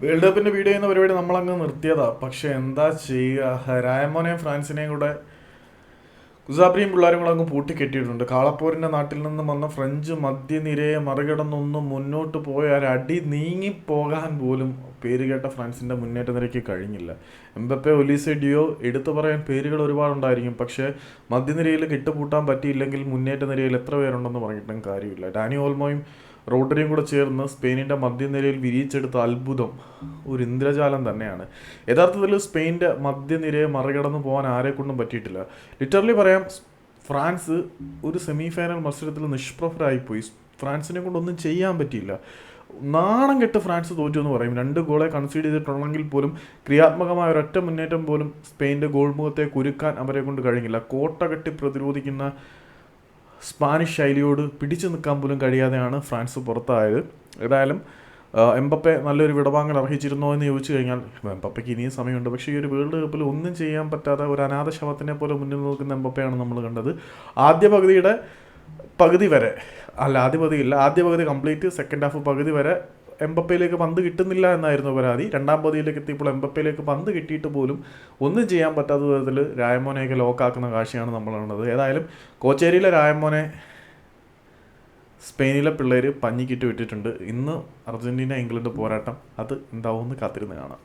World കപ്പിന്റെ video ചെയ്യുന്ന പരിപാടി നമ്മളങ്ങ് നിർത്തിയതാ. പക്ഷെ എന്താ ചെയ്യുക, രായമോനെയും ഫ്രാൻസിനെയും കൂടെ കുസാബ്രിയും പിള്ളേരും കൂടെ അങ്ങ് പൂട്ടിക്കെട്ടിയിട്ടുണ്ട്. കാളപ്പോരിന്റെ നാട്ടിൽ നിന്നും വന്ന ഫ്രഞ്ച് മധ്യനിരയെ മറികടന്നൊന്ന് മുന്നോട്ട് പോയ ഒരടി നീങ്ങിപ്പോകാൻ പോലും പേരുകേട്ട ഫ്രാൻസിന്റെ മുന്നേറ്റ നിരയ്ക്ക് കഴിഞ്ഞില്ല. എംബപ്പെ, ഒലീസെ, ഡിയോ എടുത്തു പറയാൻ പേരുകൾ ഒരുപാടുണ്ടായിരിക്കും. പക്ഷേ മധ്യനിരയിൽ കെട്ടുപൂട്ടാൻ പറ്റിയില്ലെങ്കിൽ മുന്നേറ്റ നിരയിൽ എത്ര പേരുണ്ടെന്ന് പറഞ്ഞിട്ടും കാര്യമില്ല. ഡാനി ഓൾമോയും റോഡറിയും കൂടെ ചേർന്ന് സ്പെയിനിൻ്റെ മധ്യനിരയിൽ വിരിയിച്ചെടുത്ത അത്ഭുതം ഒരു ഇന്ദ്രജാലം തന്നെയാണ്. യഥാർത്ഥത്തിൽ സ്പെയിനിൻ്റെ മധ്യനിരയെ മറികടന്ന് പോകാൻ ആരെക്കൊണ്ടും പറ്റിയിട്ടില്ല. ലിറ്ററലി പറയാം, ഫ്രാൻസ് ഒരു സെമി ഫൈനൽ മത്സരത്തിൽ നിഷ്പ്രഭരായിപ്പോയി. ഫ്രാൻസിനെ കൊണ്ടൊന്നും ചെയ്യാൻ പറ്റിയില്ല. നാണം കെട്ട് ഫ്രാൻസ് തോറ്റു എന്ന് പറയും. 2 ഗോളെ കൺസീഡ് ചെയ്തിട്ടുണ്ടെങ്കിൽ പോലും ക്രിയാത്മകമായ ഒരൊറ്റ മുന്നേറ്റം പോലും സ്പെയിൻ്റെ ഗോൾ മുഖത്തെ കുരുക്കാൻ അവരെ കൊണ്ട് കഴിഞ്ഞില്ല. കോട്ട കെട്ടി പ്രതിരോധിക്കുന്ന സ്പാനിഷ് ശൈലിയോട് പിടിച്ചു നിൽക്കാൻ പോലും കഴിയാതെയാണ് ഫ്രാൻസ് പുറത്തായത്. ഏതായാലും എംബപ്പെ നല്ലൊരു വിടവാങ്ങൽ അർഹിച്ചിരുന്നോ എന്ന് ചോദിച്ചു കഴിഞ്ഞാൽ എംബപ്പയ്ക്ക് ഇനിയും സമയമുണ്ട്. പക്ഷേ ഈ ഒരു വേൾഡ് കപ്പിൽ ഒന്നും ചെയ്യാൻ പറ്റാത്ത ഒരു അനാഥ ശവത്തിനെ പോലെ മുന്നിൽ നിൽക്കുന്ന എംബപ്പയാണ് നമ്മൾ കണ്ടത്. ആദ്യ പകുതി വരെ ആദ്യ പകുതി കംപ്ലീറ്റ്, സെക്കൻഡ് ഹാഫ് പകുതി വരെ എംബപ്പയിലേക്ക് പന്ത് കിട്ടുന്നില്ല എന്നായിരുന്നു പരാതി. രണ്ടാം പകുതിയിലേക്ക് എത്തിയപ്പോൾ എംബപ്പയിലേക്ക് പന്ത് കിട്ടിയിട്ട് പോലും ഒന്നും ചെയ്യാൻ പറ്റാത്ത വിധത്തിൽ രായമോനെയൊക്കെ ലോക്കാക്കുന്ന കാഴ്ചയാണ് നമ്മൾ കണ്ടത്. ഏതായാലും കോച്ചേരിയിലെ രായമോനെ സ്പെയിനിലെ പിള്ളേർ പഞ്ഞിക്കിട്ട് വിട്ടിട്ടുണ്ട്. ഇന്ന് അർജൻറ്റീന ഇംഗ്ലണ്ട് പോരാട്ടം അത് എന്താവുമെന്ന് കാത്തിരുന്ന് കാണാം.